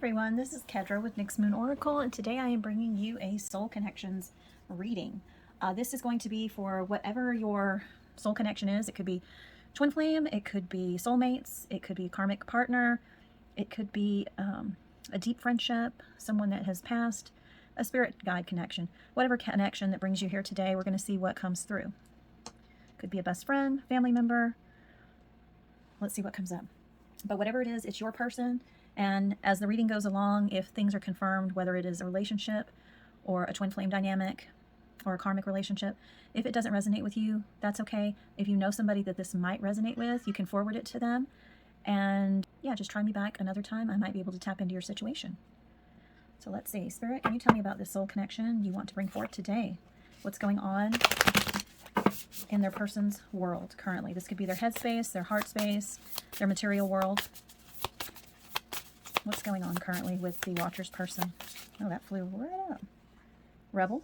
everyone, this is Kedra with NyxMoonOracle, and today I am bringing you a Soul Connections reading. This is going to be for whatever your soul connection is. It could be twin flame, it could be soulmates, it could be karmic partner, it could be a deep friendship, someone that has passed, a spirit guide connection. Whatever connection that brings you here today, we're going to see what comes through. Could be a best friend, family member. Let's see what comes up. But whatever it is, it's your person. And as the reading goes along, if things are confirmed, whether it is a relationship or a twin flame dynamic or a karmic relationship, if it doesn't resonate with you, that's okay. If you know somebody that this might resonate with, you can forward it to them. And yeah, just try me back another time. I might be able to tap into your situation. So let's see. Spirit, can you tell me about this soul connection you want to bring forth today? What's going on in their person's world currently? This could be their head space, their heart space, their material world. What's going on currently with the Watcher's person? Oh, that flew right up. Rebel.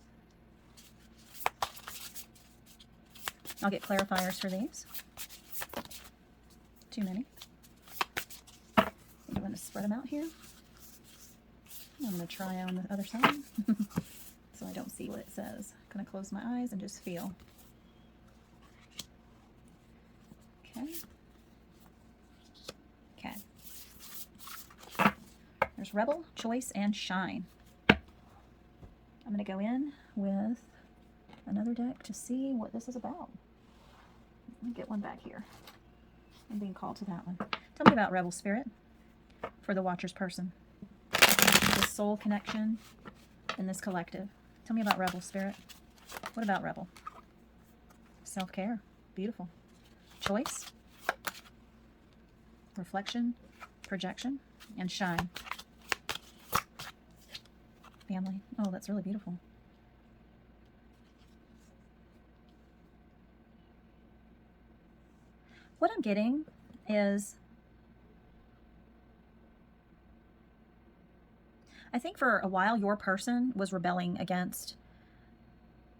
I'll get clarifiers for these. Too many. I'm going to spread them out here. I'm going to try on the other side so I don't see what it says. I'm going to close my eyes and just feel. Okay. Okay. There's Rebel, Choice, and Shine. I'm going to go in with another deck to see what this is about. Let me get one back here. I'm being called to that one. Tell me about Rebel Spirit for the Watcher's person. This soul connection in this collective. Tell me about Rebel Spirit. What about Rebel? Self-care. Beautiful. Choice. Reflection. Projection. And Shine. Family. Oh, that's really beautiful. What I'm getting is, I think for a while your person was rebelling against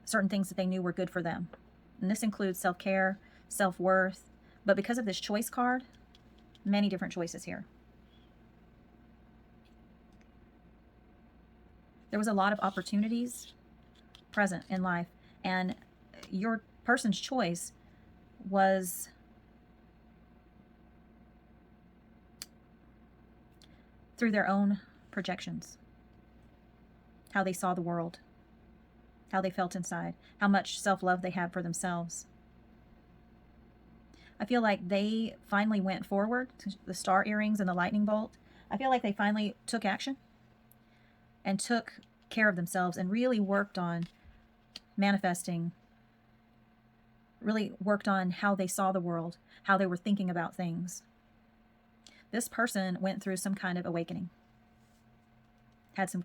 certain things that they knew were good for them. And this includes self-care, self-worth, but because of this choice card, many different choices here. There was a lot of opportunities present in life, and your person's choice was through their own projections, how they saw the world, how they felt inside, how much self-love they had for themselves. I feel like they finally went forward, the star earrings and the lightning bolt. I feel like they finally took action and took care of themselves and really worked on manifesting, really worked on how they saw the world, how they were thinking about things. This person went through some kind of awakening, had some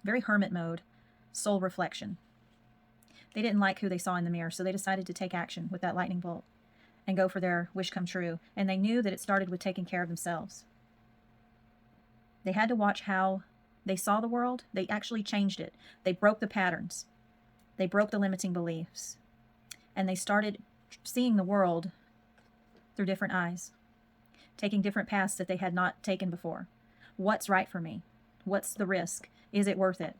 very hermit mode, soul reflection. They didn't like who they saw in the mirror, so they decided to take action with that lightning bolt and go for their wish come true. And they knew that it started with taking care of themselves. They had to watch how they saw the world. They actually changed it. They broke the patterns. They broke the limiting beliefs. And they started seeing the world through different eyes, taking different paths that they had not taken before. What's right for me? What's the risk? Is it worth it?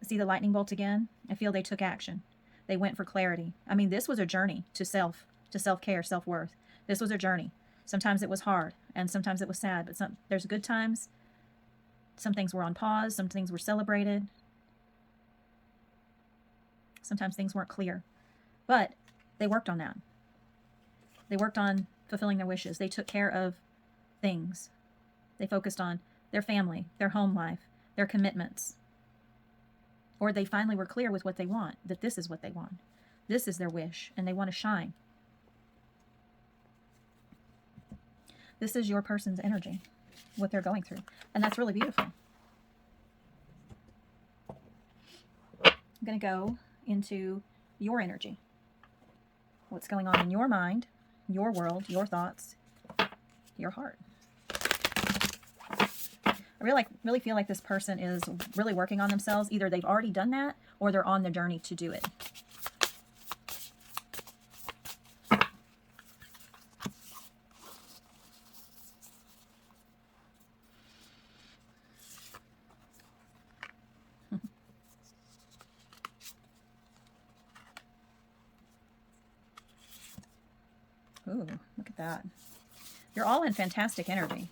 See the lightning bolt again? I feel they took action. They went for clarity. I mean, this was a journey to self-care, self-worth. This was a journey. Sometimes it was hard, and sometimes it was sad, but there's good times. Some things were on pause. Some things were celebrated. Sometimes things weren't clear. But they worked on that. They worked on fulfilling their wishes. They took care of things. They focused on their family, their home life, their commitments. Or they finally were clear with what they want, that this is what they want. This is their wish, and they want to shine. This is your person's energy, what they're going through. And that's really beautiful. I'm going to go into your energy. What's going on in your mind, your world, your thoughts, your heart. I really feel like this person is really working on themselves. Either they've already done that or they're on the journey to do it. Ooh, look at that. You're all in fantastic energy.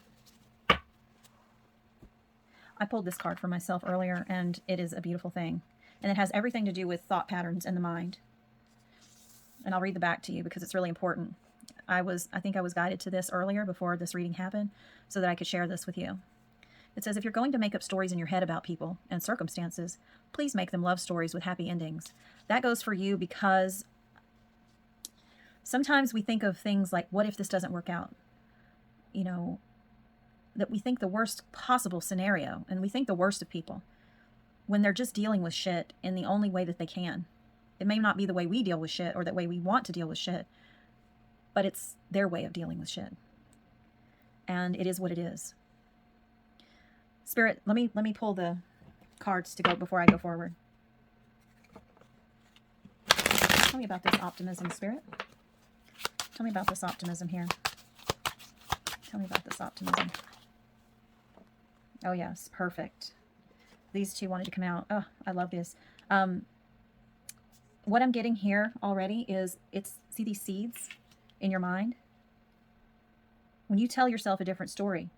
I pulled this card for myself earlier, and it is a beautiful thing. And it has everything to do with thought patterns in the mind. And I'll read the back to you because it's really important. I think I was guided to this earlier before this reading happened so that I could share this with you. It says, if you're going to make up stories in your head about people and circumstances, please make them love stories with happy endings. That goes for you because sometimes we think of things like, what if this doesn't work out? You know, that we think the worst possible scenario, and we think the worst of people when they're just dealing with shit in the only way that they can. It may not be the way we deal with shit or the way we want to deal with shit, but it's their way of dealing with shit. And it is what it is. Spirit, let me pull the cards to go before I go forward. Tell me about this optimism, Spirit. Tell me about this optimism here. Tell me about this optimism. Oh yes, perfect. These two wanted to come out. Oh, I love this. What I'm getting here already is, see these seeds in your mind? When you tell yourself a different story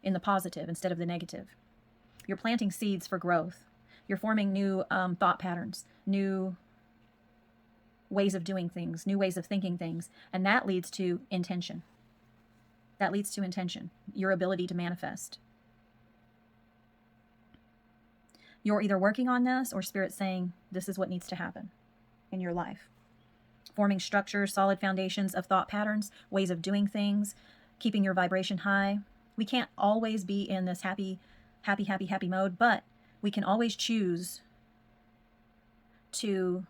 in the positive instead of the negative, you're planting seeds for growth. You're forming new thought patterns, new ways of doing things, new ways of thinking things, and that leads to intention. That leads to intention, your ability to manifest. You're either working on this or Spirit saying, this is what needs to happen in your life. Forming structures, solid foundations of thought patterns, ways of doing things, keeping your vibration high. We can't always be in this happy mode, but we can always choose to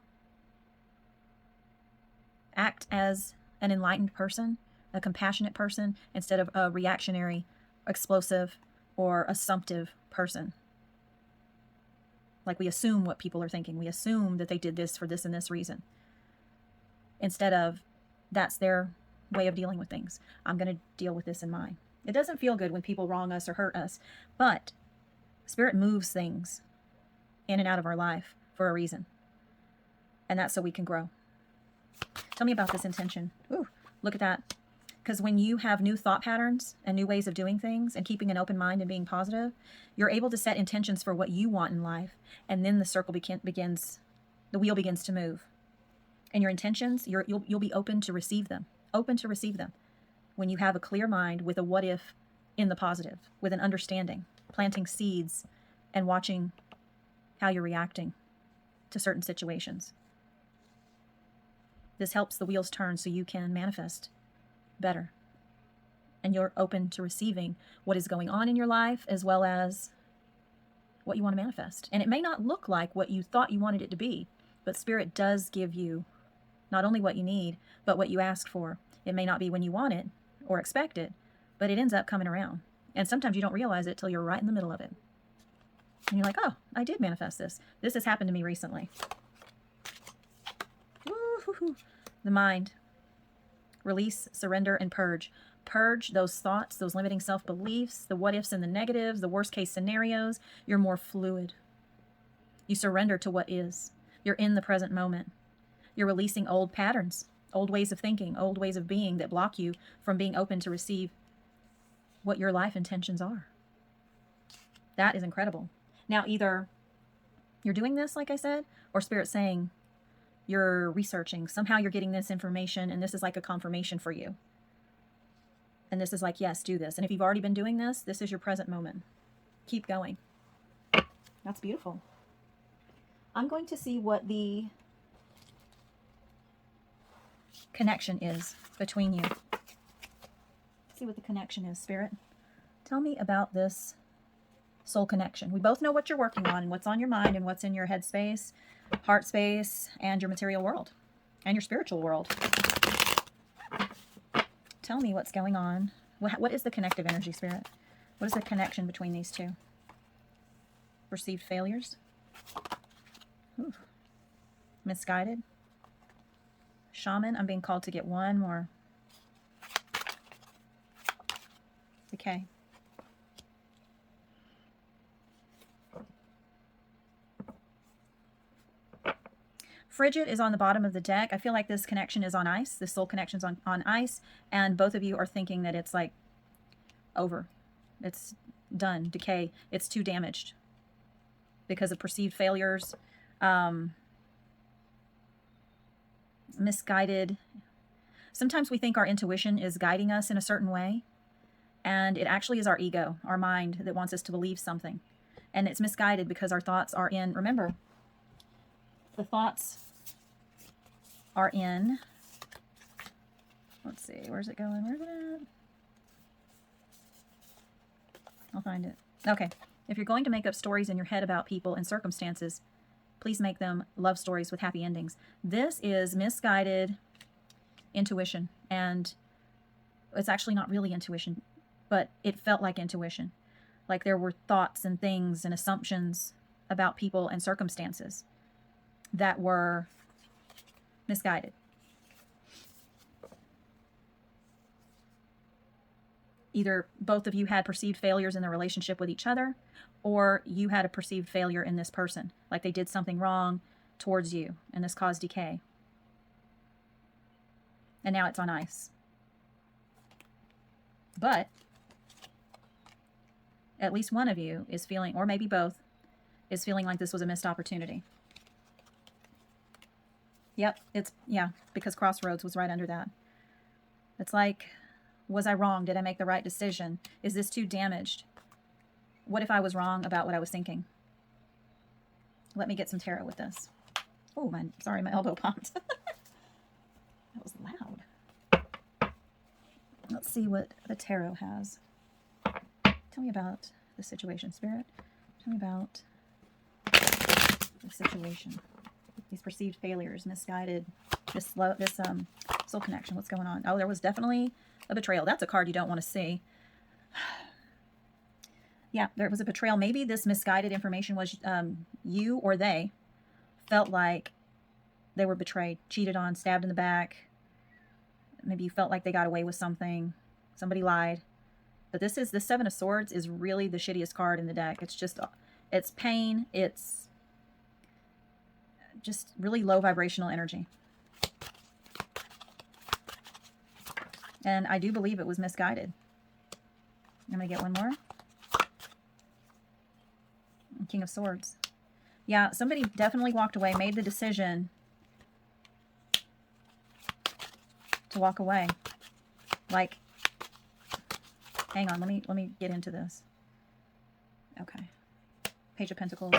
act as an enlightened person, a compassionate person, instead of a reactionary, explosive, or assumptive person. Like we assume what people are thinking. We assume that they did this for this and this reason. Instead of, that's their way of dealing with things. I'm going to deal with this in mine. It doesn't feel good when people wrong us or hurt us, but Spirit moves things in and out of our life for a reason. And that's so we can grow. Tell me about this intention. Ooh, look at that. Because when you have new thought patterns and new ways of doing things and keeping an open mind and being positive, you're able to set intentions for what you want in life. And then the circle begins, the wheel begins to move. And your intentions, you'll be open to receive them. Open to receive them. When you have a clear mind with a what if in the positive, with an understanding, planting seeds and watching how you're reacting to certain situations. This helps the wheels turn so you can manifest better. And you're open to receiving what is going on in your life as well as what you want to manifest. And it may not look like what you thought you wanted it to be, but Spirit does give you not only what you need, but what you ask for. It may not be when you want it or expect it, but it ends up coming around. And sometimes you don't realize it till you're right in the middle of it. And you're like, oh, I did manifest this. This has happened to me recently. Woo-hoo-hoo. The mind. Release, surrender, and purge. Purge those thoughts, those limiting self-beliefs, the what-ifs and the negatives, the worst-case scenarios. You're more fluid. You surrender to what is. You're in the present moment. You're releasing old patterns, old ways of thinking, old ways of being that block you from being open to receive what your life intentions are. That is incredible. Now, either you're doing this, like I said, or Spirit saying, you're researching. Somehow you're getting this information, and this is like a confirmation for you. And this is like, yes, do this. And if you've already been doing this, this is your present moment. Keep going. That's beautiful. I'm going to see what the connection is between you. See what the connection is, Spirit. Tell me about this soul connection. We both know what you're working on and what's on your mind and what's in your head space, heart space, and your material world and your spiritual world. Tell me what's going on. What is the connective energy, Spirit? What is the connection between these two? Perceived failures? Ooh. Misguided? Shaman, I'm being called to get one more. Okay. Frigid is on the bottom of the deck. I feel like this connection is on ice. This soul connection is on ice. And both of you are thinking that it's like over. It's done. Decay. It's too damaged because of perceived failures. Misguided. Sometimes we think our intuition is guiding us in a certain way. And it actually is our ego, our mind, that wants us to believe something. And it's misguided because our thoughts are in, remember, the thoughts are in, let's see, where's it going? Where's it at? I'll find it. Okay. If you're going to make up stories in your head about people and circumstances, please make them love stories with happy endings. This is misguided intuition. And it's actually not really intuition, but it felt like intuition. Like there were thoughts and things and assumptions about people and circumstances that were misguided. Either both of you had perceived failures in the relationship with each other, or you had a perceived failure in this person. Like they did something wrong towards you, and this caused decay. And now it's on ice. But at least one of you is feeling, or maybe both, is feeling like this was a missed opportunity. Yep, because Crossroads was right under that. It's like, was I wrong? Did I make the right decision? Is this too damaged? What if I was wrong about what I was thinking? Let me get some tarot with this. Oh, sorry, my elbow popped. That was loud. Let's see what the tarot has. Tell me about the situation, Spirit. Tell me about the situation. These perceived failures, misguided, this soul connection. What's going on? Oh, there was definitely a betrayal. That's a card you don't want to see. Yeah, there was a betrayal. Maybe this misguided information was you or they felt like they were betrayed, cheated on, stabbed in the back. Maybe you felt like they got away with something. Somebody lied. But the Seven of Swords is really the shittiest card in the deck. It's just, it's pain. It's just really low vibrational energy. And I do believe it was misguided. I'm going to get one more. King of Swords. Yeah, somebody definitely walked away, made the decision to walk away. Like, hang on, let me get into this. Okay. Page of Pentacles,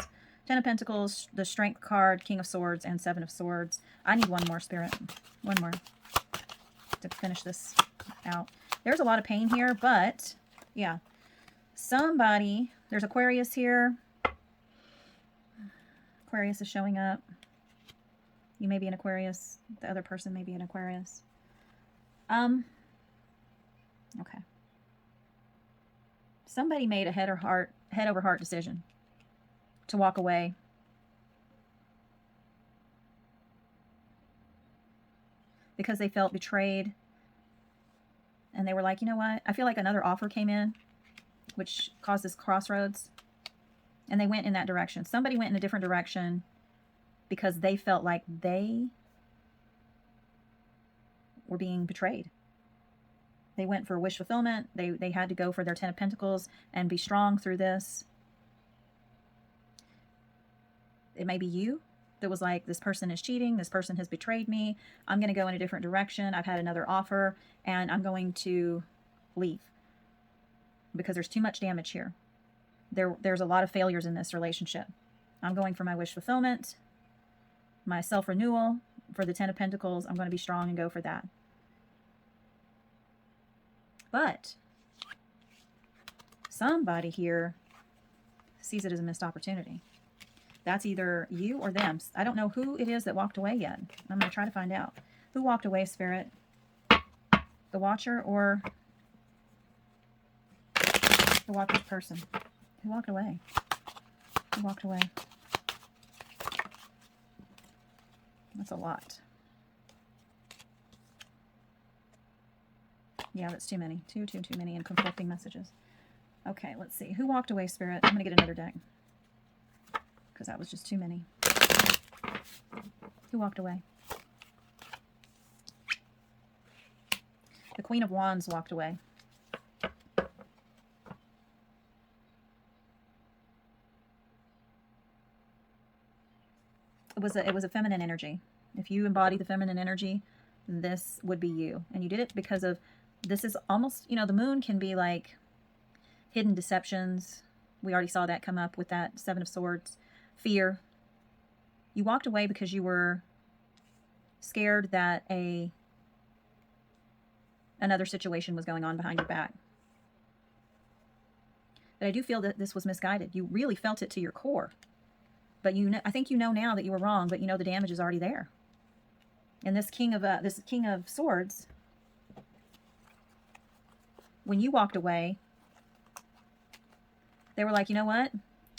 Ten of Pentacles, the Strength card, King of Swords, and Seven of Swords. I need one more, Spirit. One more to finish this out. There's a lot of pain here, but yeah. Somebody, there's Aquarius here. Aquarius is showing up. You may be an Aquarius. The other person may be an Aquarius. Okay. Somebody made a head over heart decision to walk away. Because they felt betrayed. And they were like, you know what? I feel like another offer came in, which caused this crossroads. And they went in that direction. Somebody went in a different direction because they felt like they were being betrayed. They went for wish fulfillment. They had to go for their Ten of Pentacles and be strong through this. It may be you that was like, this person is cheating. This person has betrayed me. I'm going to go in a different direction. I've had another offer and I'm going to leave because there's too much damage here. There's a lot of failures in this relationship. I'm going for my wish fulfillment, my self-renewal. For the Ten of Pentacles, I'm going to be strong and go for that. But somebody here sees it as a missed opportunity. That's either you or them. I don't know who it is that walked away yet. I'm going to try to find out. Who walked away, Spirit? The Watcher or the Watcher's person? Who walked away? Who walked away? That's a lot. Yeah, that's too many. Too many and conflicting messages. Okay, let's see. Who walked away, Spirit? I'm going to get another deck. Because that was just too many. Who walked away? The Queen of Wands walked away. It was a feminine energy. If you embody the feminine energy, this would be you. And you did it because of, this is almost, you know, the moon can be like hidden deceptions. We already saw that come up with that Seven of Swords. Fear. You walked away because you were scared that another situation was going on behind your back. But I do feel that this was misguided. You really felt it to your core. But you know, I think you know now that you were wrong, but you know the damage is already there. And this King of Swords, when you walked away, they were like, you know what?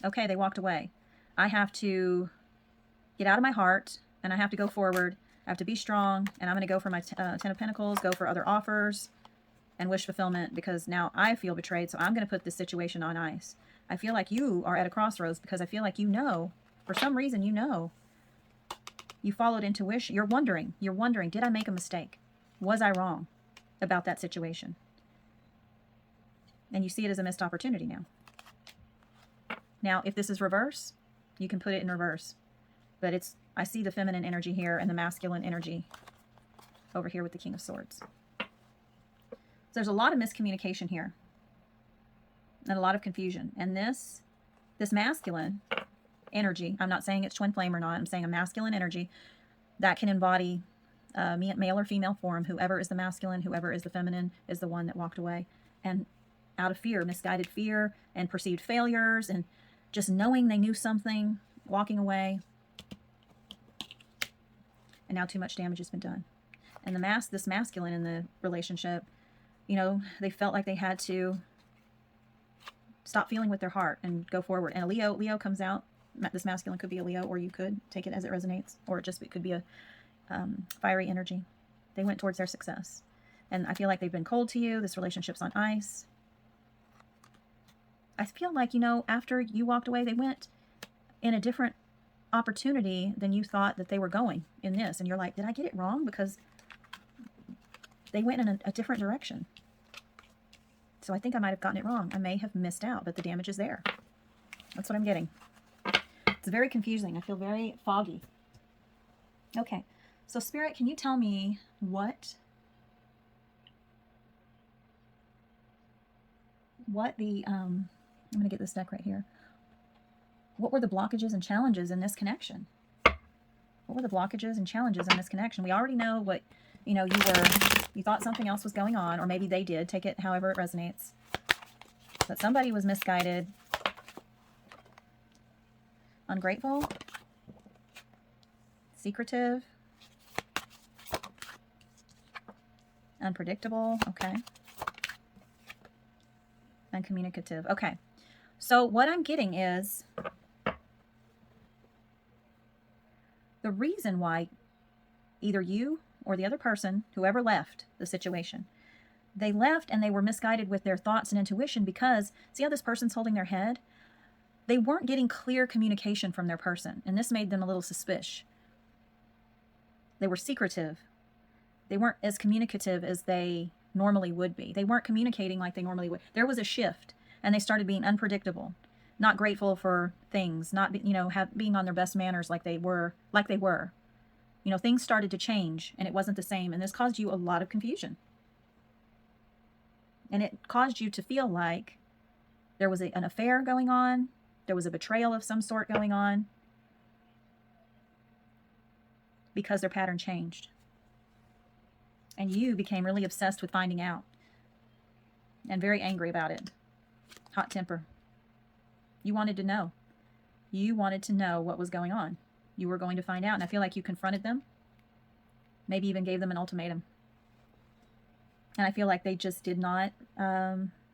Okay, they walked away. I have to get out of my heart, and I have to go forward. I have to be strong, and I'm going to go for my Ten of Pentacles, go for other offers, and wish fulfillment, because now I feel betrayed, so I'm going to put this situation on ice. I feel like you are at a crossroads, because I feel like you know, for some reason you know, you followed intuition. You're wondering, did I make a mistake? Was I wrong about that situation? And you see it as a missed opportunity now. Now, if this is reverse, you can put it in reverse. But I see the feminine energy here and the masculine energy over here with the King of Swords. So there's a lot of miscommunication here. And a lot of confusion. And this masculine energy, I'm not saying it's twin flame or not, I'm saying a masculine energy that can embody male or female form. Whoever is the masculine, whoever is the feminine is the one that walked away. And out of fear, misguided fear and perceived failures and just knowing they knew something, walking away. And now too much damage has been done. And this masculine in the relationship, you know, they felt like they had to stop feeling with their heart and go forward. And a Leo comes out. This masculine could be a Leo, or you could take it as it resonates, or it could be a fiery energy. They went towards their success. And I feel like they've been cold to you. This relationship's on ice. I feel like, you know, after you walked away, they went in a different opportunity than you thought that they were going in this. And you're like, did I get it wrong? Because they went in a different direction. So I think I might have gotten it wrong. I may have missed out, but the damage is there. That's what I'm getting. It's very confusing. I feel very foggy. Okay. So Spirit, can you tell me what the, I'm going to get this deck right here. What were the blockages and challenges in this connection? What were the blockages and challenges in this connection? We already know what, you know, you thought something else was going on, or maybe they did. Take it however it resonates. But somebody was misguided. Ungrateful. Secretive. Unpredictable. Okay. Uncommunicative. Okay. So what I'm getting is the reason why either you or the other person, whoever left the situation, they left and they were misguided with their thoughts and intuition because, see how this person's holding their head? They weren't getting clear communication from their person, and this made them a little suspicious. They were secretive. They weren't as communicative as they normally would be. They weren't communicating like they normally would. There was a shift, and they started being unpredictable, not grateful for things, not, you know, being on their best manners like they were. You know, things started to change, and it wasn't the same, and this caused you a lot of confusion. And it caused you to feel like there was an affair going on, there was a betrayal of some sort going on, because their pattern changed. And you became really obsessed with finding out, and very angry about it. Hot temper. You wanted to know. You wanted to know what was going on. You were going to find out, and I feel like you confronted them, maybe even gave them an ultimatum. And I feel like they just did not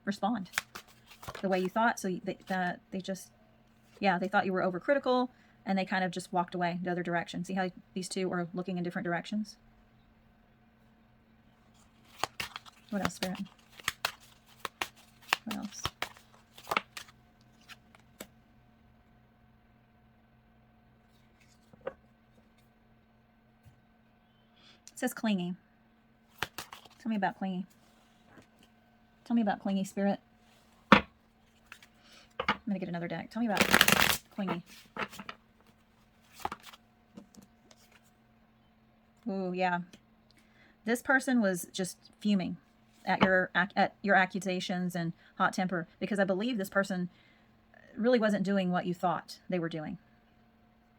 respond the way you thought. So they thought you were overcritical, and they kind of just walked away the other direction. See how these two are looking in different directions? What else, Spirit? What else? says clingy. Tell me about clingy. Tell me about clingy, Spirit. I'm going to get another deck. Tell me about clingy. Ooh, yeah. This person was just fuming at your accusations and hot temper, because I believe this person really wasn't doing what you thought they were doing,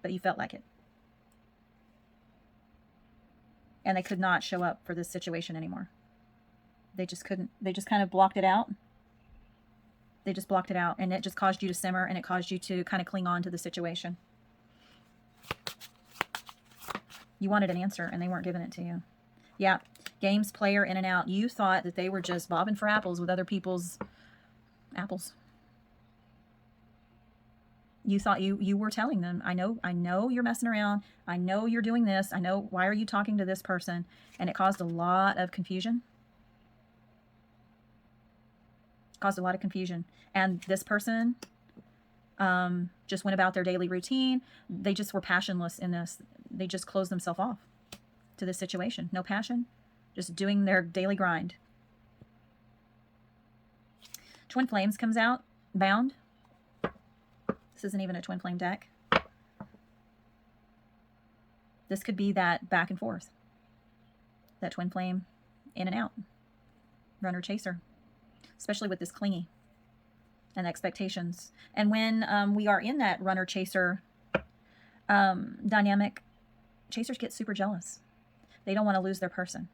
but you felt like it. And they could not show up for this situation anymore. They just couldn't. They just kind of blocked it out. They just blocked it out, and it just caused you to simmer, and it caused you to kind of cling on to the situation. You wanted an answer, and they weren't giving it to you. Yeah, games, player, in and out. You thought that they were just bobbing for apples with other people's apples. You thought you were telling them, I know you're messing around. I know you're doing this. I know, why are you talking to this person? And it caused a lot of confusion. Caused a lot of confusion. And this person just went about their daily routine. They just were passionless in this. They just closed themselves off to this situation. No passion, just doing their daily grind. Twin Flames comes out, bound. This isn't even a twin flame deck. This could be that back and forth. That twin flame in and out. Runner chaser. Especially with this clingy and expectations. And when we are in that runner chaser dynamic, chasers get super jealous. They don't want to lose their person.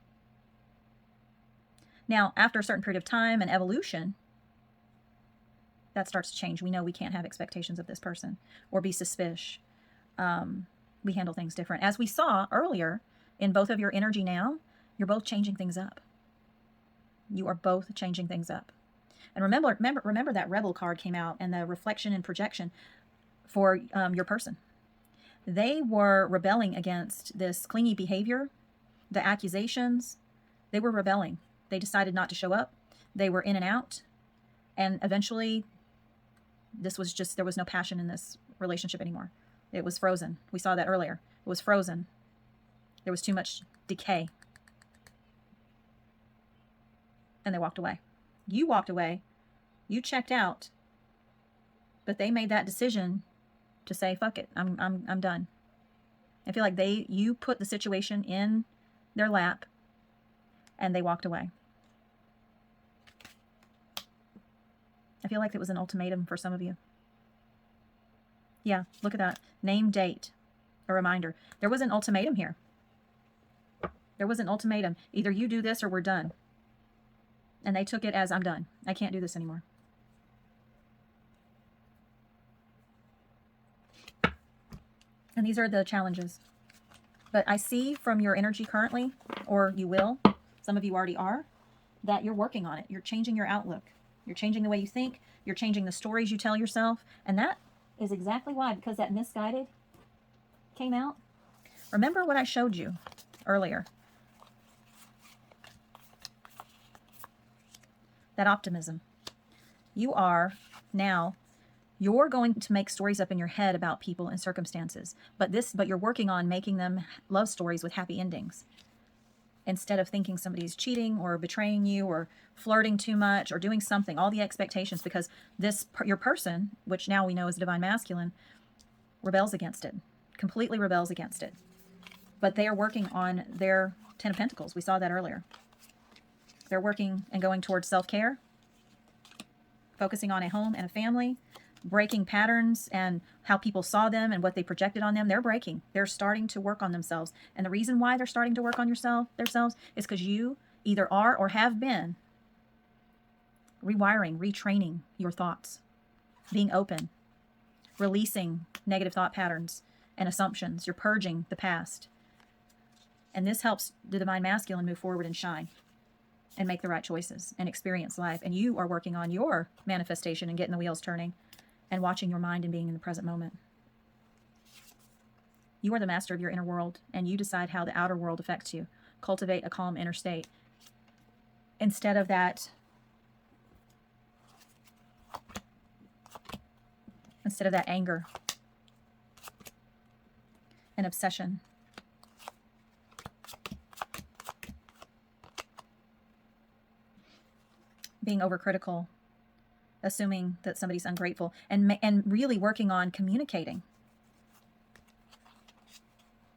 Now, after a certain period of time and evolution, that starts to change. We know we can't have expectations of this person or be suspicious. We handle things different. As we saw earlier in both of your energy now, you're both changing things up. You are both changing things up. And remember that Rebel card came out, and the reflection and projection for your person. They were rebelling against this clingy behavior, the accusations. They were rebelling. They decided not to show up. They were in and out. And eventually, there was no passion in this relationship anymore. It was frozen. We saw that earlier. It was frozen. There was too much decay. And they walked away. You walked away. You checked out. But they made that decision to say, fuck it, I'm done. I feel like you put the situation in their lap, and they walked away. I feel like it was an ultimatum for some of you. Yeah, look at that. Name, date, a reminder. There was an ultimatum here. There was an ultimatum. Either you do this or we're done. And they took it as, I'm done. I can't do this anymore. And these are the challenges. But I see from your energy currently, or you will, some of you already are, that you're working on it. You're changing your outlook. You're changing the way you think. You're changing the stories you tell yourself. And that is exactly why, because that misguided came out. Remember what I showed you earlier. That optimism. You are now, you're going to make stories up in your head about people and circumstances. But you're working on making them love stories with happy endings. Instead of thinking somebody's cheating or betraying you or flirting too much or doing something, all the expectations, because your person, which now we know is divine masculine, rebels against it, completely rebels against it. But they are working on their 10 of Pentacles. We saw that earlier. They're working and going towards self-care, focusing on a home and a family, breaking patterns and how people saw them and what they projected on them. They're breaking. They're starting to work on themselves. And the reason why they're starting to work on themselves is because you either are or have been rewiring, retraining your thoughts, being open, releasing negative thought patterns and assumptions. You're purging the past. And this helps the divine masculine move forward and shine and make the right choices and experience life. And you are working on your manifestation and getting the wheels turning and watching your mind and being in the present moment. You are the master of your inner world, and you decide how the outer world affects you. Cultivate a calm inner state. Instead of that anger and obsession. being overcritical, assuming that somebody's ungrateful, and really working on communicating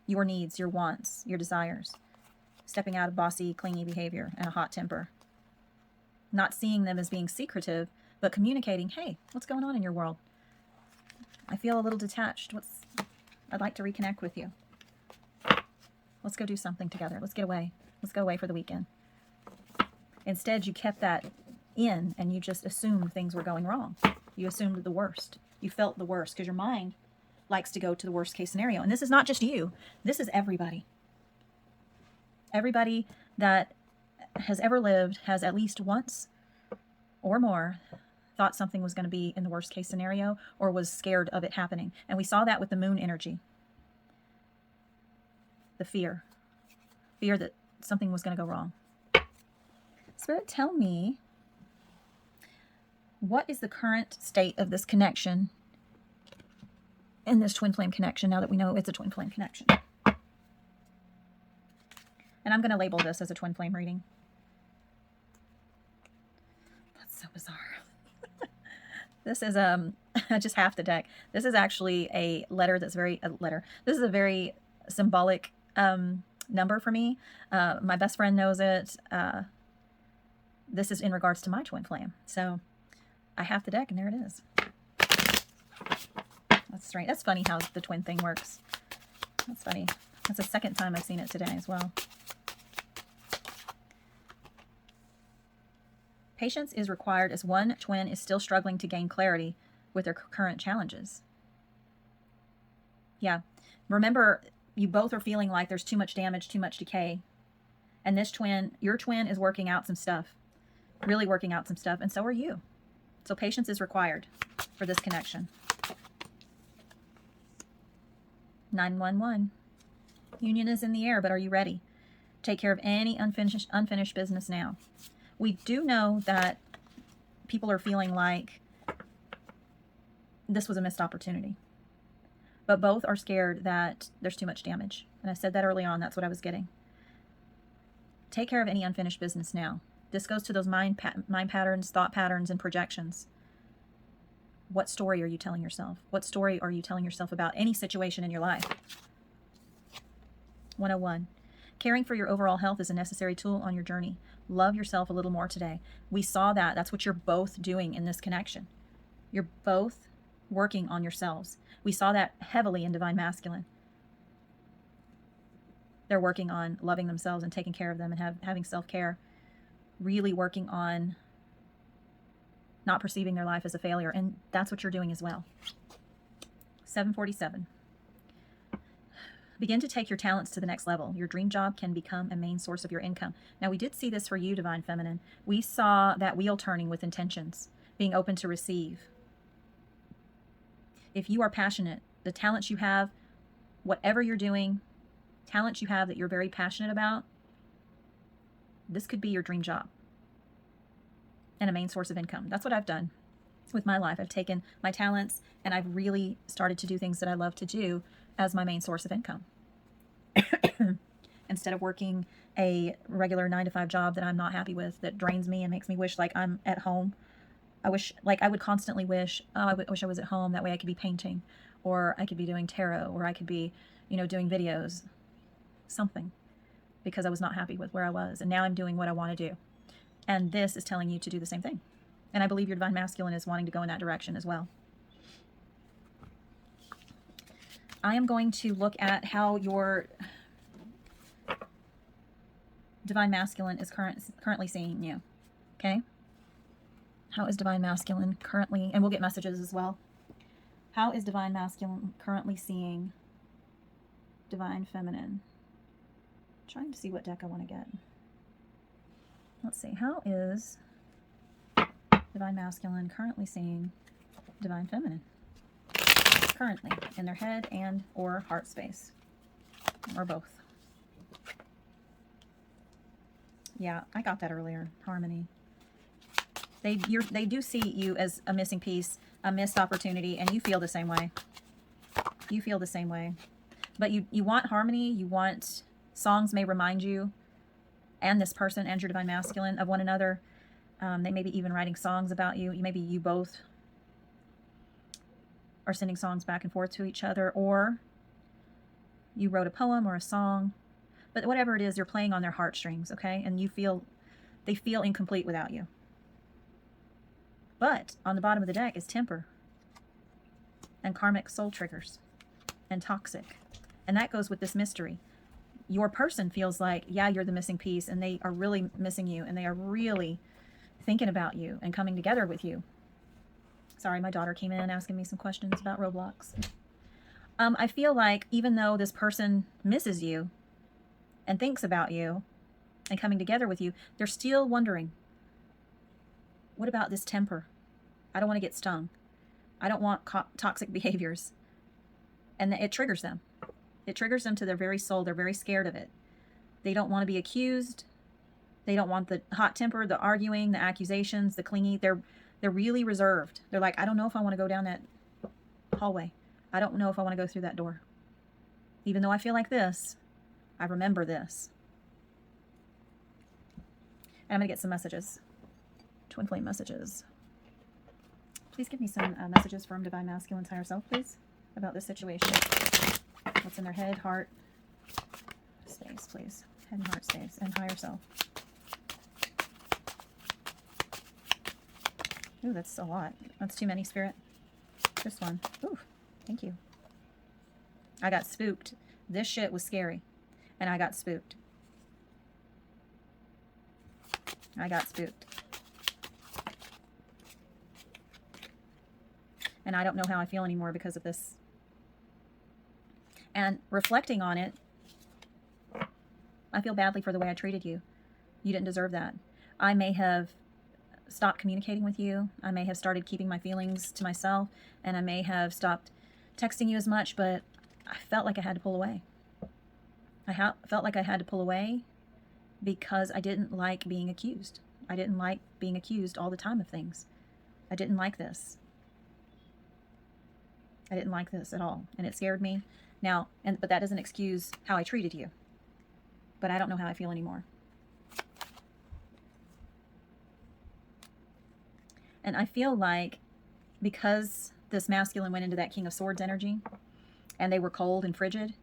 your needs, your wants, your desires, stepping out of bossy, clingy behavior and a hot temper, not seeing them as being secretive, but communicating, hey, what's going on in your world? I feel a little detached. I'd like to reconnect with you. Let's go do something together. Let's get away. Let's go away for the weekend. Instead, you kept that in and you just assumed things were going wrong. You assumed the worst. You felt the worst because your mind likes to go to the worst case scenario. And this is not just you. This is everybody. Everybody that has ever lived has at least once or more thought something was going to be in the worst case scenario or was scared of it happening. And we saw that with the moon energy. The fear that something was going to go wrong. Spirit, tell me, what is the current state of this connection in this twin flame connection now that we know it's a twin flame connection? And I'm going to label this as a twin flame reading. That's so bizarre. This is just half the deck. This is actually a letter that's This is a very symbolic number for me. My best friend knows it. This is in regards to my twin flame. So I have the deck and there it is. That's strange. That's funny how the twin thing works. That's funny. That's the second time I've seen it today as well. Patience is required as one twin is still struggling to gain clarity with their current challenges. Yeah. Remember, you both are feeling like there's too much damage, too much decay. And this twin, your twin, is working out some stuff. Really working out some stuff. And so are you. So patience is required for this connection. 911. Union is in the air, but are you ready? Take care of any unfinished business now. We do know that people are feeling like this was a missed opportunity. But both are scared that there's too much damage. And I said that early on. That's what I was getting. Take care of any unfinished business now. This goes to those mind patterns, thought patterns, and projections. What story are you telling yourself? What story are you telling yourself about any situation in your life? 101. Caring for your overall health is a necessary tool on your journey. Love yourself a little more today. We saw that. That's what you're both doing in this connection. You're both working on yourselves. We saw that heavily in Divine Masculine. They're working on loving themselves and taking care of them and having self-care. Really working on not perceiving their life as a failure. And that's what you're doing as well. 747. Begin to take your talents to the next level. Your dream job can become a main source of your income. Now, we did see this for you, Divine Feminine. We saw that wheel turning with intentions, being open to receive. If you are passionate, the talents you have, whatever you're doing, talents you have that you're very passionate about, this could be your dream job and a main source of income. That's what I've done with my life. I've taken my talents and I've really started to do things that I love to do as my main source of income. Instead of working a regular 9-to-5 job that I'm not happy with, that drains me and makes me wish like I'm at home. I would constantly wish, I wish I was at home. That way I could be painting, or I could be doing tarot, or I could be, doing videos, something, because I was not happy with where I was. And now I'm doing what I want to do. And this is telling you to do the same thing. And I believe your Divine Masculine is wanting to go in that direction as well. I am going to look at how your Divine Masculine is currently seeing you. Okay? How is Divine Masculine currently, and we'll get messages as well. How is Divine Masculine currently seeing Divine Feminine? I'm trying to see what deck I want to get. Let's see. How is Divine Masculine currently seeing Divine Feminine? Currently in their head and or heart space, or both. Yeah, I got that earlier. Harmony. They do see you as a missing piece, a missed opportunity, and you feel the same way. You feel the same way. But you want harmony. You want songs may remind you and this person and your Divine Masculine of one another. They may be even writing songs about you. Maybe you both are sending songs back and forth to each other, or you wrote a poem or a song. But whatever it is, you're playing on their heartstrings, okay? And they feel incomplete without you. But on the bottom of the deck is temper and karmic soul triggers and toxic. And that goes with this mystery. Your person feels like, yeah, you're the missing piece, and they are really missing you, and they are really thinking about you and coming together with you. Sorry, my daughter came in asking me some questions about Roblox. I feel like even though this person misses you and thinks about you and coming together with you, they're still wondering, what about this temper? I don't want to get stung. I don't want toxic behaviors. And it triggers them. It triggers them to their very soul. They're very scared of it. They don't want to be accused. They don't want the hot temper, the arguing, the accusations, the clingy. They're really reserved. They're like, I don't know if I want to go down that hallway. I don't know if I want to go through that door. Even though I feel like this, I remember this. And I'm going to get some messages. Twin flame messages. Please give me some messages from Divine Masculine's higher self, please, about this situation. What's in their head, heart, space, please. Head and heart space, and higher self. Ooh, that's a lot. That's too many, Spirit. This one. Ooh, thank you. I got spooked. This shit was scary. And I got spooked. I got spooked. And I don't know how I feel anymore because of this. And reflecting on it, I feel badly for the way I treated you. You didn't deserve that. I may have stopped communicating with you. I may have started keeping my feelings to myself, and I may have stopped texting you as much, but I felt like I had to pull away. I felt like I had to pull away because I didn't like being accused. I didn't like being accused all the time of things. I didn't like this. I didn't like this at all, and it scared me. Now, but that doesn't excuse how I treated you. But I don't know how I feel anymore. And I feel like because this masculine went into that King of Swords energy, and they were cold and frigid,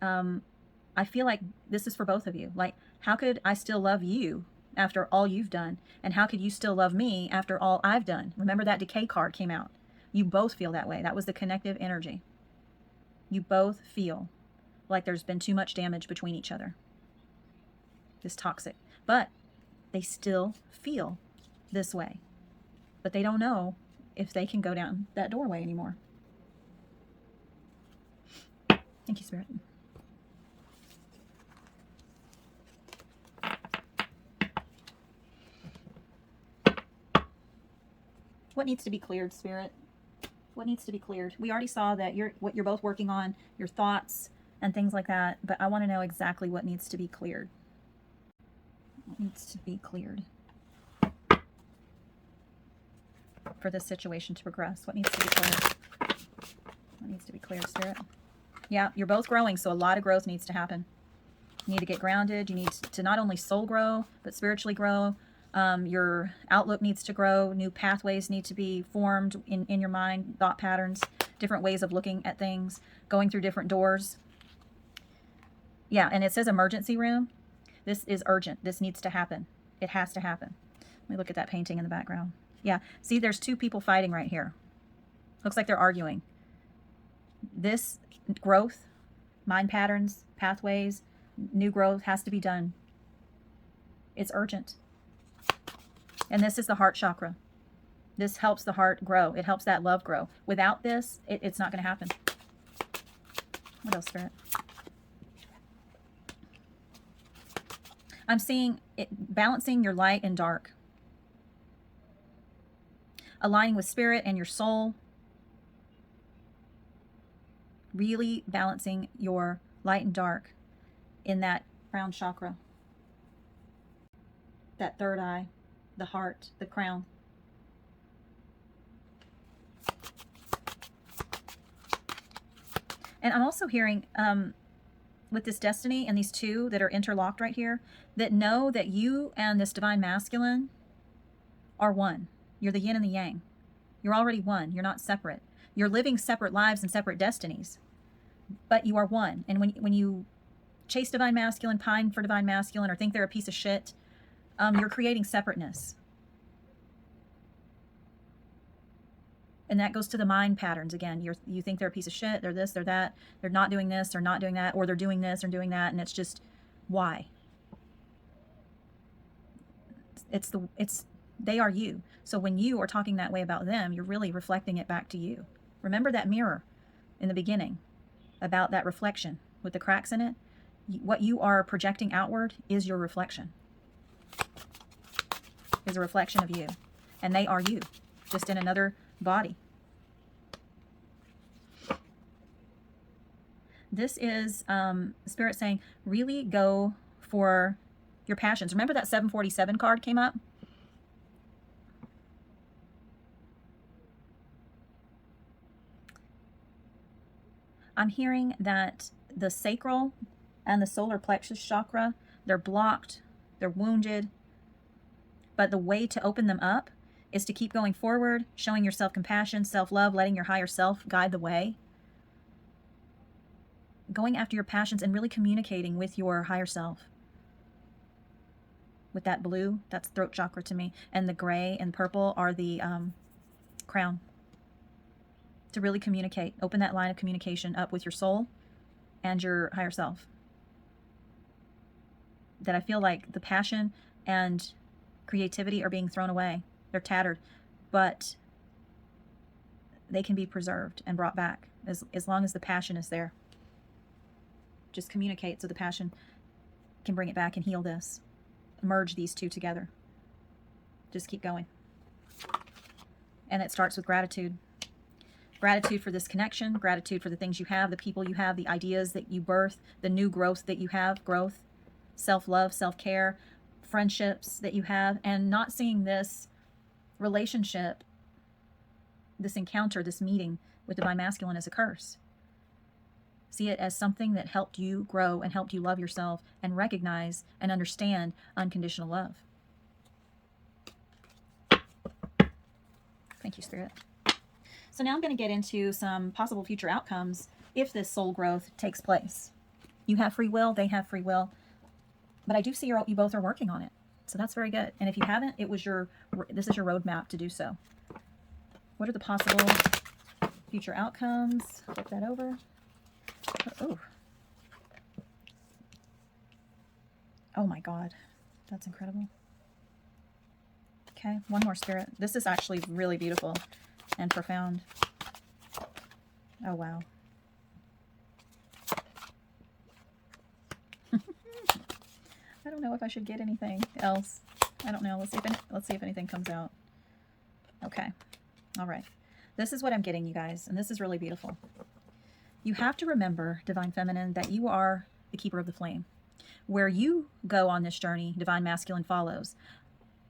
I feel like this is for both of you. Like, how could I still love you after all you've done? And how could you still love me after all I've done? Remember that decay card came out. You both feel that way. That was the connective energy. You both feel like there's been too much damage between each other. This toxic. But they still feel this way. But they don't know if they can go down that doorway anymore. Thank you, Spirit. What needs to be cleared, Spirit? What needs to be cleared? We already saw that what you're both working on, your thoughts and things like that, but I want to know exactly what needs to be cleared. What needs to be cleared for this situation to progress? What needs to be cleared? What needs to be cleared, Spirit? Yeah, you're both growing, so a lot of growth needs to happen. You need to get grounded. You need to not only soul grow, but spiritually grow. Your outlook needs to grow. New pathways need to be formed in your mind, thought patterns, different ways of looking at things, going through different doors. Yeah, and it says emergency room. This is urgent. This needs to happen. It has to happen. Let me look at that painting in the background. Yeah, see, there's two people fighting right here. Looks like they're arguing. This growth, mind patterns, pathways, new growth has to be done. It's urgent. And this is the heart chakra. This helps the heart grow. It helps that love grow. Without this, it's not going to happen. What else, Spirit? I'm seeing it balancing your light and dark. Aligning with Spirit and your soul. Really balancing your light and dark in that crown chakra. That third eye, the heart, the crown. And I'm also hearing, with this destiny and these two that are interlocked right here, that know that you and this divine masculine are one. You're the yin and the yang. You're already one. You're not separate. You're living separate lives and separate destinies, but you are one. And when you chase divine masculine, pine for divine masculine, or think they're a piece of shit, you're creating separateness. And that goes to the mind patterns again. You think they're a piece of shit, they're this, they're that, they're not doing this, they're not doing that, or they're doing this or doing that, and it's just why? They are you. So when you are talking that way about them, you're really reflecting it back to you. Remember that mirror in the beginning about that reflection with the cracks in it? What you are projecting outward is your reflection. Is a reflection of you. And they are you, just in another body. This is Spirit saying, really go for your passions. Remember that 747 card came up? I'm hearing that the sacral and the solar plexus chakra, they're blocked, they're wounded, but the way to open them up is to keep going forward, showing yourself compassion, self-love, letting your higher self guide the way, going after your passions and really communicating with your higher self. With that blue, that's throat chakra to me, and the gray and purple are the crown. To really communicate, open that line of communication up with your soul and your higher self. That I feel like the passion and creativity are being thrown away. They're tattered, but they can be preserved and brought back as long as the passion is there. Just communicate so the passion can bring it back and heal this. Merge these two together. Just keep going. And it starts with gratitude. Gratitude for this connection, gratitude for the things you have, the people you have, the ideas that you birth, the new growth that you have, growth, self-love, self-care, friendships that you have, and not seeing this relationship, this encounter, this meeting with divine masculine as a curse. See it as something that helped you grow and helped you love yourself and recognize and understand unconditional love. Thank you, Spirit. So now I'm going to get into some possible future outcomes if this soul growth takes place. You have free will, they have free will, but I do see you both are working on it. So that's very good. And if you haven't, this is your roadmap to do so. What are the possible future outcomes? Flip that over. Oh. Oh my God. That's incredible. Okay, one more, Spirit. This is actually really beautiful and profound. Oh, wow. I don't know if I should get anything else. I don't know. Let's see if anything comes out. Okay. All right. This is what I'm getting, you guys, and this is really beautiful. You have to remember, Divine Feminine, that you are the keeper of the flame. Where you go on this journey, Divine Masculine follows.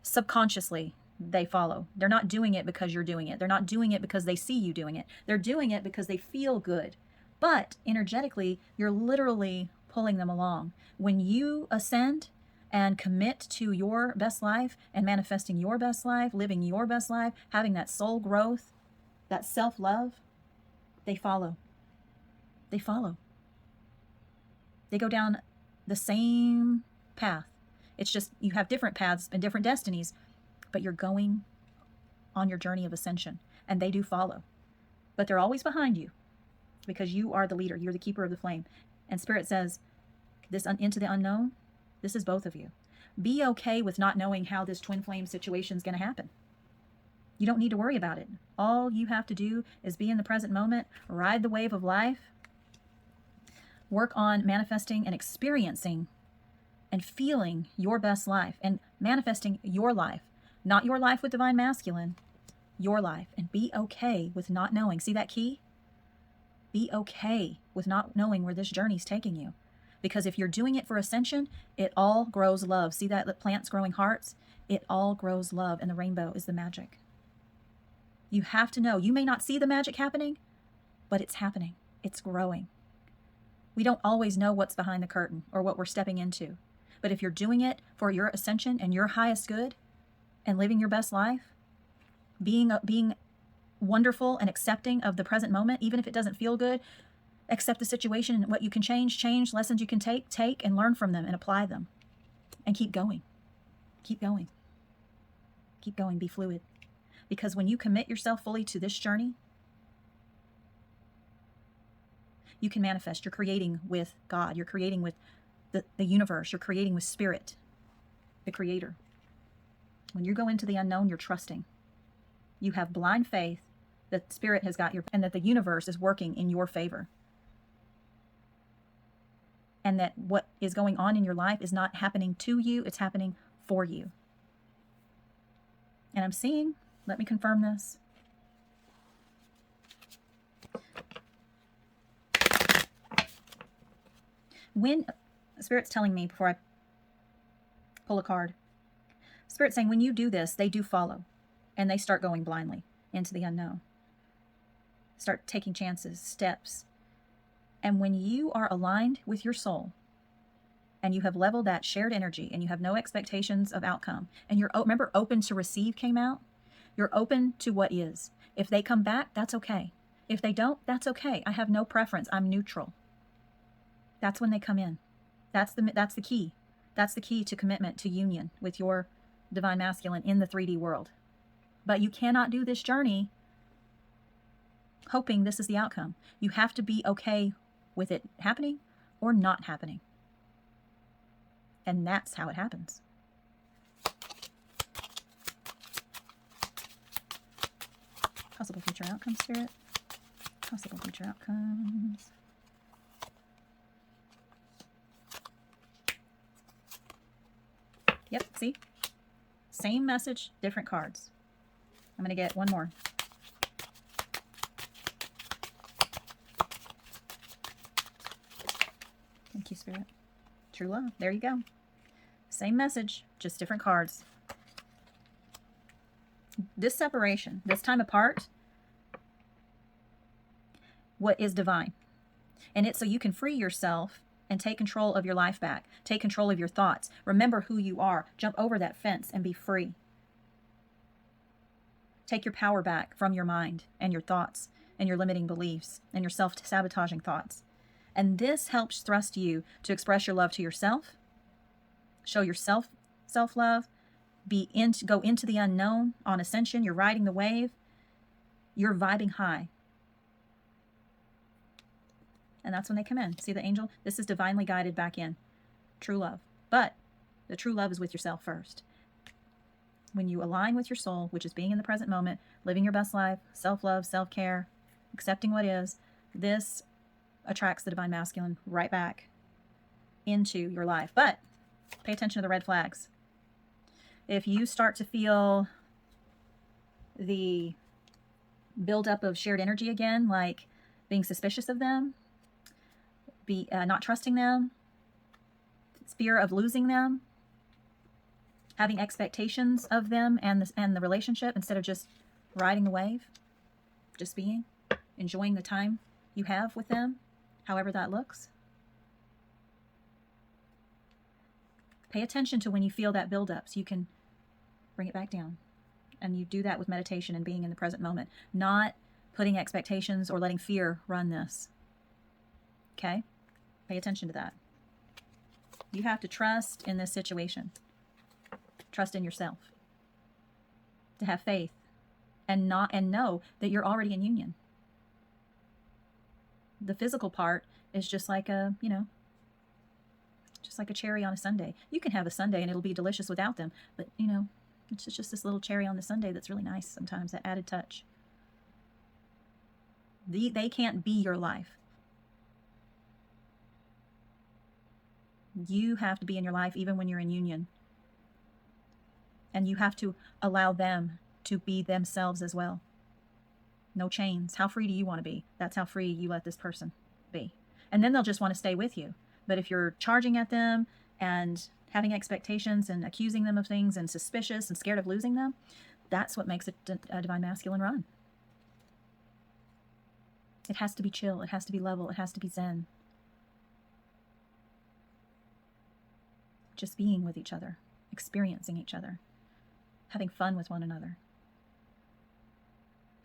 Subconsciously, they follow. They're not doing it because you're doing it. They're not doing it because they see you doing it. They're doing it because they feel good. But energetically, you're literally pulling them along. When you ascend and commit to your best life and manifesting your best life, living your best life, having that soul growth, that self-love, they follow. They follow. They go down the same path. It's just you have different paths and different destinies, but you're going on your journey of ascension, and they do follow. But they're always behind you because you are the leader. You're the keeper of the flame. And Spirit says, this into the unknown, this is both of you. Be okay with not knowing how this twin flame situation is going to happen. You don't need to worry about it. All you have to do is be in the present moment, ride the wave of life, work on manifesting and experiencing and feeling your best life and manifesting your life, not your life with Divine Masculine, your life, and be okay with not knowing. See that key? Be okay with not knowing where this journey is taking you. Because if you're doing it for ascension, it all grows love. See that plants growing hearts? It all grows love, and the rainbow is the magic. You have to know. You may not see the magic happening, but it's happening. It's growing. We don't always know what's behind the curtain or what we're stepping into. But if you're doing it for your ascension and your highest good, and living your best life, being wonderful and accepting of the present moment, even if it doesn't feel good. Accept the situation and what you can change, lessons you can take and learn from them and apply them. And keep going. Keep going. Keep going. Be fluid. Because when you commit yourself fully to this journey, you can manifest. You're creating with God. You're creating with the universe. You're creating with Spirit, the Creator. When you go into the unknown, you're trusting. You have blind faith that Spirit has got and that the universe is working in your favor. And that what is going on in your life is not happening to you, it's happening for you. And I'm seeing, let me confirm this. When Spirit's telling me before I pull a card, Spirit's saying when you do this, they do follow. And they start going blindly into the unknown. Start taking chances, steps. And when you are aligned with your soul, and you have leveled that shared energy, and you have no expectations of outcome, and you're, remember, open to receive came out? You're open to what is. If they come back, that's okay. If they don't, that's okay. I have no preference. I'm neutral. That's when they come in. That's the key. That's the key to commitment, to union with your divine masculine in the 3D world. But you cannot do this journey hoping this is the outcome. You have to be okay with it happening or not happening. And that's how it happens. Possible future outcomes, Spirit. Possible future outcomes. Yep, see? Same message, different cards. I'm going to get one more. Thank you, Spirit. True love. There you go. Same message, just different cards. This separation, this time apart, what is divine? And it's so you can free yourself and take control of your life back. Take control of your thoughts. Remember who you are. Jump over that fence and be free. Take your power back from your mind and your thoughts and your limiting beliefs and your self-sabotaging thoughts. And this helps thrust you to express your love to yourself, show yourself self-love, go into the unknown on ascension. You're riding the wave. You're vibing high. And that's when they come in. See the angel? This is divinely guided back in. True love. But the true love is with yourself first. When you align with your soul, which is being in the present moment, living your best life, self-love, self-care, accepting what is, this attracts the divine masculine right back into your life. But pay attention to the red flags. If you start to feel the buildup of shared energy again, like being suspicious of them, not trusting them, fear of losing them, having expectations of them and the relationship instead of just riding the wave, just being, enjoying the time you have with them, however that looks. Pay attention to when you feel that buildup so you can bring it back down. And you do that with meditation and being in the present moment, not putting expectations or letting fear run this. Okay? Pay attention to that. You have to trust in this situation. Trust in yourself. To have faith and know that you're already in union. The physical part is just like just like a cherry on a sundae. You can have a sundae and it'll be delicious without them, but it's just this little cherry on the sundae that's really nice sometimes, that added touch. They can't be your life. You have to be in your life even when you're in union. And you have to allow them to be themselves as well. No chains. How free do you want to be? That's how free you let this person be. And then they'll just want to stay with you. But if you're charging at them and having expectations and accusing them of things and suspicious and scared of losing them, that's what makes a divine masculine run. It has to be chill. It has to be level. It has to be zen. Just being with each other, experiencing each other. having fun with one another.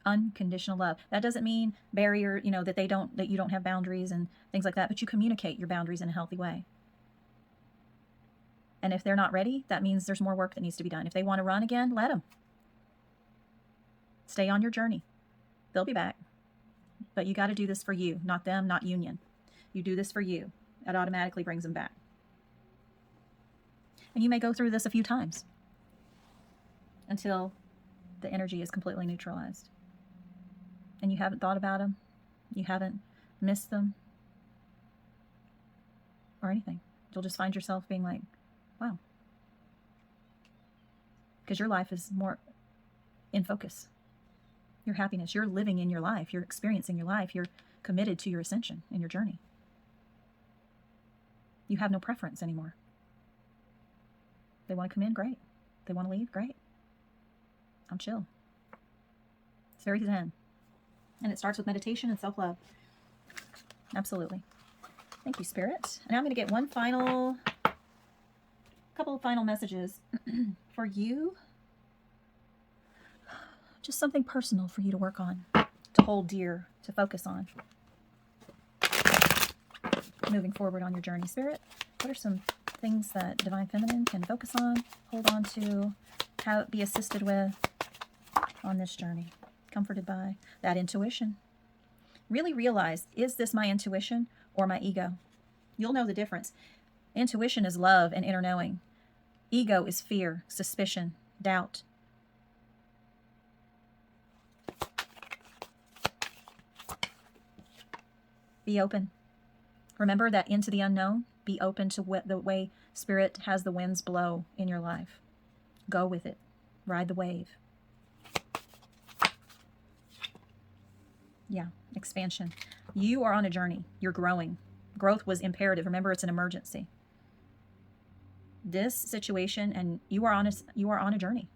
Unconditional love. That doesn't mean barrier, that you don't have boundaries and things like that, but you communicate your boundaries in a healthy way. And if they're not ready, that means there's more work that needs to be done. If they want to run again, let them. Stay on your journey. They'll be back. But you got to do this for you, not them, not union. You do this for you. That automatically brings them back. And you may go through this a few times until the energy is completely neutralized. And you haven't thought about them. You haven't missed them. Or anything. You'll just find yourself being like, wow. Because your life is more in focus. Your happiness. You're living in your life. You're experiencing your life. You're committed to your ascension and your journey. You have no preference anymore. They want to come in, great. They want to leave, great. I'm chill. It's very zen. And it starts with meditation and self-love. Absolutely. Thank you, Spirit. And I'm going to get couple of final messages for you. Just something personal for you to work on, to hold dear, to focus on. Moving forward on your journey, Spirit. What are some things that Divine Feminine can focus on, hold on to, be assisted with on this journey? Comforted by that intuition. Really realize, is this my intuition or my ego? You'll know the difference. Intuition is love and inner knowing. Ego is fear, suspicion, doubt. Be open. Remember that into the unknown. Be open to the way Spirit has the winds blow in your life. Go with it. Ride the wave. Yeah, expansion. You are on a journey. You're growing. Growth was imperative. Remember, it's an emergency. This situation, and you are on a journey.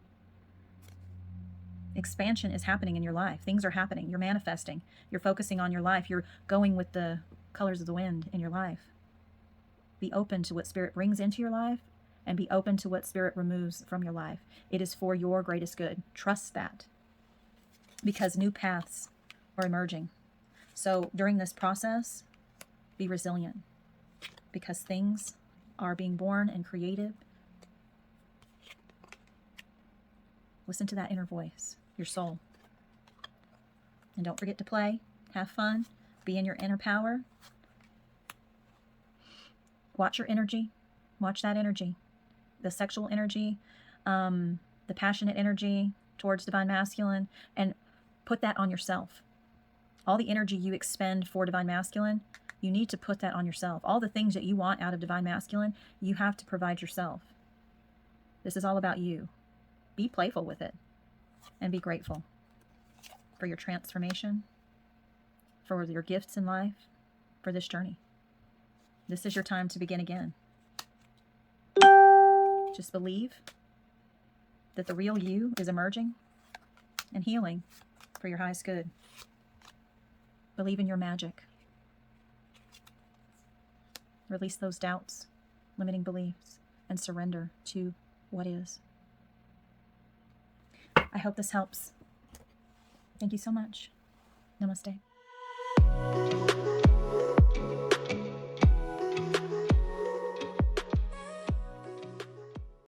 Expansion is happening in your life. Things are happening. You're manifesting. You're focusing on your life. You're going with the colors of the wind in your life. Be open to what Spirit brings into your life, and be open to what Spirit removes from your life. It is for your greatest good. Trust that. Because new paths are emerging. So during this process, be resilient. Because things are being born and created. Listen to that inner voice, your soul. And don't forget to play, have fun, be in your inner power. Watch your energy. Watch that energy. The sexual energy, the passionate energy towards Divine Masculine, and put that on yourself. All the energy you expend for Divine Masculine, you need to put that on yourself. All the things that you want out of Divine Masculine, you have to provide yourself. This is all about you. Be playful with it and be grateful for your transformation, for your gifts in life, for this journey. This is your time to begin again. Just believe that the real you is emerging and healing for your highest good. Believe in your magic. Release those doubts, limiting beliefs, and surrender to what is. I hope this helps. Thank you so much. Namaste.